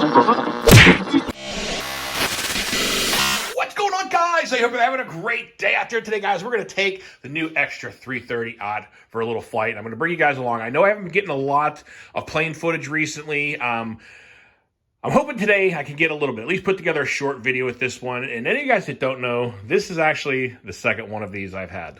What's going on, guys? I hope you're having a great day out there today, guys. We're going to take the new Extra 330 odd for a little flight. I'm going to bring you guys along. I know I haven't been getting a lot of plane footage recently. I'm hoping today I can get a little bit, at least put together a short video with this one. And any of you guys that don't know, this is actually the second one of these I've had.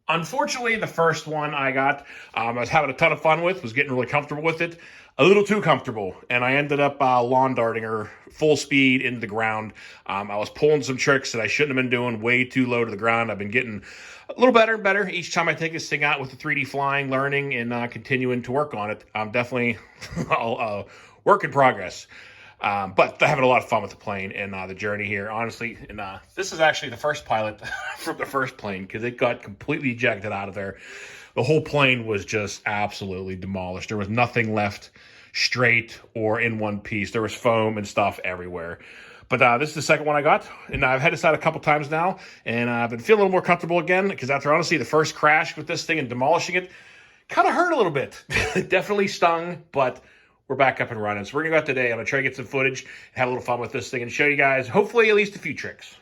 Unfortunately, the first one I got, I was having a ton of fun with, was getting really comfortable with it, a little too comfortable, and I ended up lawn darting her full speed into the ground. I was pulling some tricks that I shouldn't have been doing, way too low to the ground. I've been getting a little better and better each time I take this thing out with the 3D flying, learning, and continuing to work on it. I'm definitely a work in progress. But having a lot of fun with the plane and the journey here, honestly. And this is actually the first pilot from the first plane because it got completely ejected out of there. The whole plane was just absolutely demolished. There was nothing left straight or in one piece. There was foam and stuff everywhere. But this is the second one I got, and I've had this out a couple times now, and I've been feeling a little more comfortable again because after, honestly, the first crash with this thing and demolishing it kind of hurt a little bit. It definitely stung, but we're back up and running. So we're going to go out today. I'm going to try to get some footage, have a little fun with this thing, and show you guys, hopefully, at least a few tricks.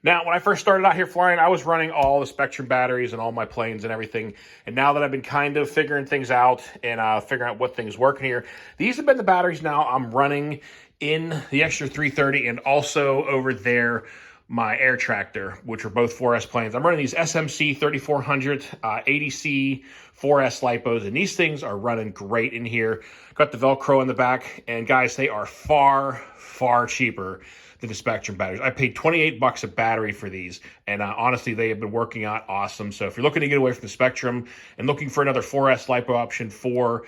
Now, when I first started out here flying, I was running all the Spectrum batteries and all my planes and everything. And now that I've been kind of figuring things out and figuring out what things working here, these have been the batteries now I'm running in the Extra 330 and also over there, my air tractor, which are both 4S planes. I'm running these SMC 3400 ADC 4S lipos, and these things are running great in here. Got the Velcro in the back, and guys, they are far, far cheaper than the Spectrum batteries. I paid 28 bucks a battery for these, and honestly, they have been working out awesome. So if you're looking to get away from the Spectrum and looking for another 4S lipo option for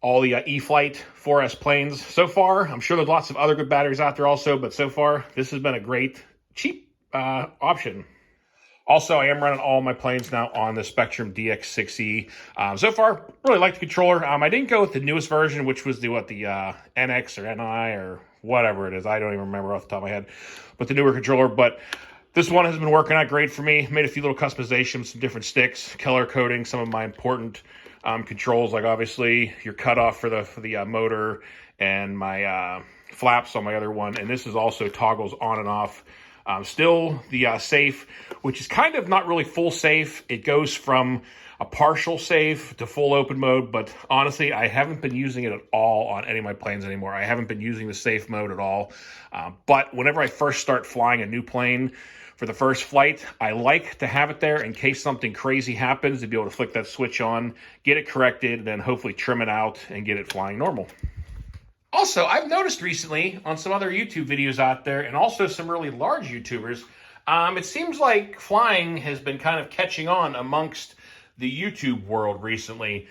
all the E-flite 4S planes, so far, I'm sure there's lots of other good batteries out there also, but so far, this has been a great, cheap option. Also, I am running all my planes now on the Spectrum DX6E. So far, really like the controller. I didn't go with the newest version, which was the NX or NI or whatever it is. I don't even remember off the top of my head, but the newer controller. But this one has been working out great for me. Made a few little customizations, some different sticks, color coding, some of my important controls, like obviously your cutoff for the motor and my flaps on my other one. And this is also toggles on and off. Still the safe, which is kind of not really full safe. It goes from a partial safe to full open mode, but honestly, I haven't been using it at all on any of my planes anymore. I haven't been using the safe mode at all. But whenever I first start flying a new plane for the first flight, I like to have it there in case something crazy happens, to be able to flick that switch on, get it corrected, then hopefully trim it out and get it flying normal. Also, I've noticed recently on some other YouTube videos out there, and also some really large YouTubers, it seems like flying has been kind of catching on amongst the YouTube world recently.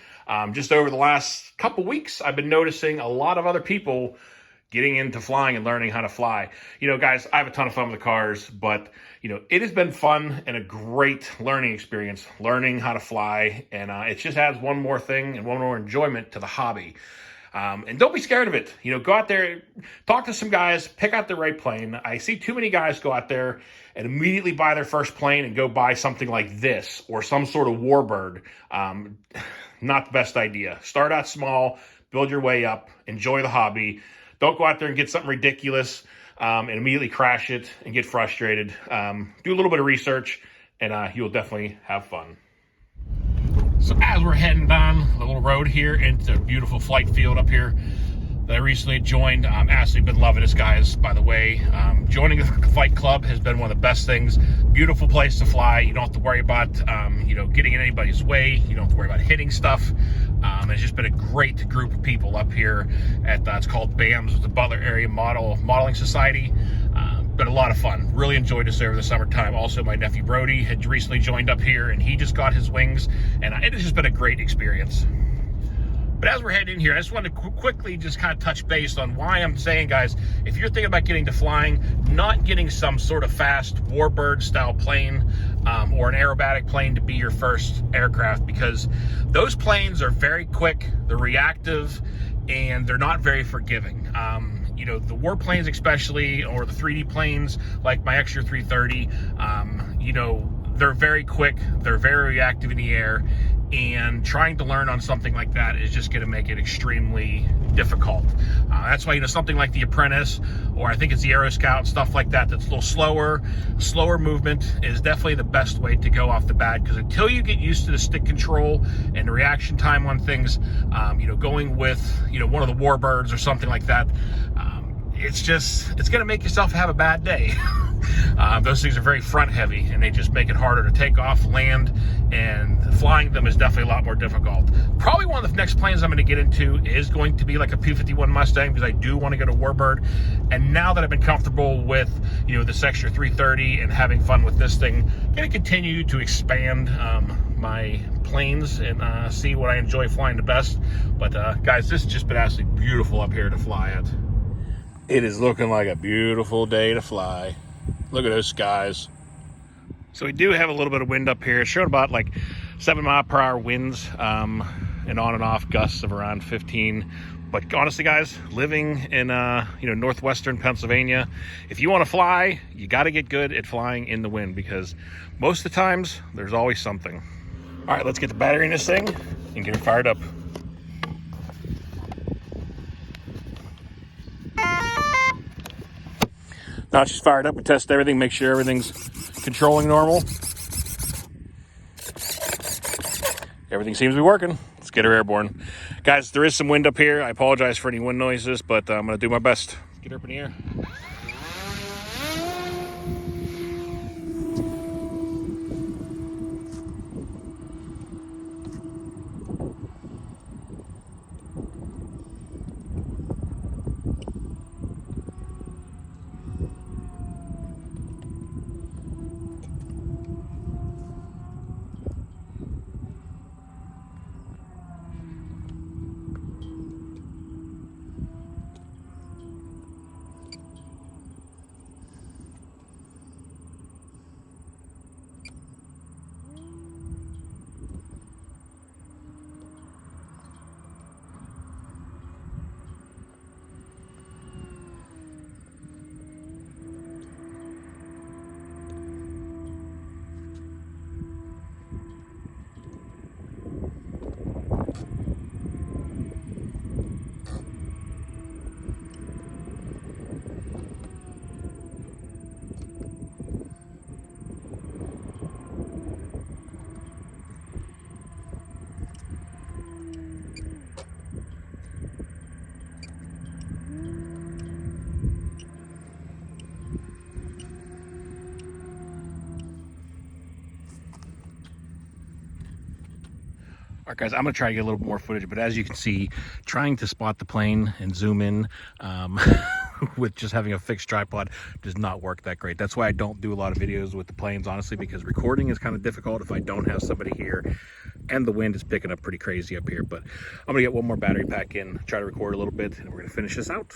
Just over the last couple weeks, I've been noticing a lot of other people getting into flying and learning how to fly. You know, guys, I have a ton of fun with the cars, but, you know, it has been fun and a great learning experience, learning how to fly, and it just adds one more thing and one more enjoyment to the hobby. And don't be scared of it. You know, go out there, talk to some guys, pick out the right plane. I see too many guys go out there and immediately buy their first plane and go buy something like this or some sort of warbird. Not the best idea. Start out small, build your way up, enjoy the hobby. Don't go out there and get something ridiculous and immediately crash it and get frustrated. Do a little bit of research, and you'll definitely have fun. So as we're heading down the little road here into a beautiful flight field up here that I recently joined, absolutely been loving this, guys, by the way. Joining the flight club has been one of the best things. Beautiful place to fly. You don't have to worry about, getting in anybody's way. You don't have to worry about hitting stuff. It's just been a great group of people up here at, it's called BAMS, the Butler Area Modeling Society. Been a lot of fun. Really enjoyed this over the summertime. Also, my nephew Brody had recently joined up here, and he just got his wings, and it has just been a great experience. But as we're heading in here, I just wanted to quickly just kind of touch base on why I'm saying, guys, if you're thinking about getting to flying, not getting some sort of fast warbird style plane or an aerobatic plane to be your first aircraft, because those planes are very quick, they're reactive, and they're not very forgiving. The warplanes especially, or the 3D planes like my Extra 330, they're very quick, they're very reactive in the air, and trying to learn on something like that is just going to make it extremely difficult. That's why, something like the Apprentice, or I think it's the Aero Scout, stuff like that, that's a little slower movement is definitely the best way to go off the bat, because until you get used to the stick control and the reaction time on things, going with, one of the Warbirds or something like that, it's going to make yourself have a bad day. Those things are very front heavy, and they just make it harder to take off, land, and flying them is definitely a lot more difficult. Probably one of the next planes I'm going to get into is going to be like a P-51 Mustang, because I do want to get a Warbird. And now that I've been comfortable with, this extra 330 and having fun with this thing, I'm going to continue to expand my planes and see what I enjoy flying the best. But guys, this has just been absolutely beautiful up here to fly at. It is looking like a beautiful day to fly. Look at those skies. So we do have a little bit of wind up here. It's showing about like 7-mile-per-hour winds, and on and off gusts of around 15. But honestly, guys, living in northwestern Pennsylvania, if you want to fly, you got to get good at flying in the wind, because most of the times there's always something. All right, let's get the battery in this thing and get it fired up. Now she's fired up. We test everything, make sure everything's controlling normal. Everything seems to be working. Let's get her airborne. Guys, there is some wind up here. I apologize for any wind noises, but I'm going to do my best. Let's get her up in the air. All right, guys, I'm going to try to get a little bit more footage, but as you can see, trying to spot the plane and zoom in with just having a fixed tripod does not work that great. That's why I don't do a lot of videos with the planes, honestly, because recording is kind of difficult if I don't have somebody here, and the wind is picking up pretty crazy up here. But I'm going to get one more battery pack in, try to record a little bit, and we're going to finish this out.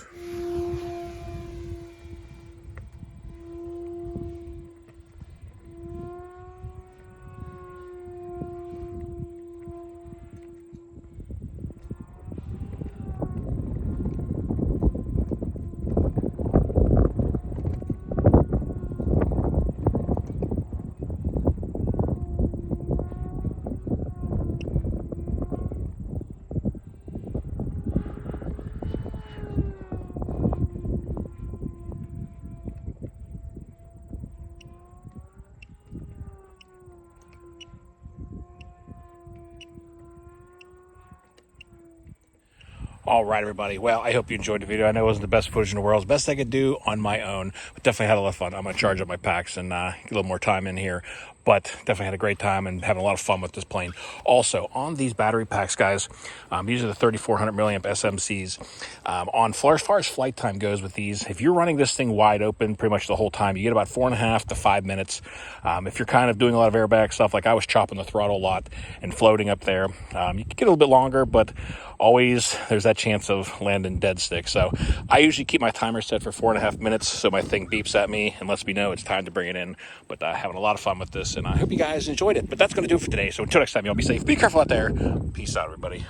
All right, everybody. Well, I hope you enjoyed the video. I know it wasn't the best footage in the world. It's the best I could do on my own, but definitely had a lot of fun. I'm going to charge up my packs and get a little more time in here, but definitely had a great time and having a lot of fun with this plane. Also, on these battery packs, guys, these are the 3400 milliamp SMCs. As far as flight time goes with these, if you're running this thing wide open pretty much the whole time, you get about 4.5 to 5 minutes. If you're kind of doing a lot of airback stuff, like I was chopping the throttle a lot and floating up there, you can get a little bit longer, but always there's that chance of landing dead stick. So I usually keep my timer set for 4.5 minutes, so my thing beeps at me and lets me know it's time to bring it in. But having a lot of fun with this, and I hope you guys enjoyed it. But that's going to do it for today. So until next time, y'all be safe, be careful out there. Peace out, everybody.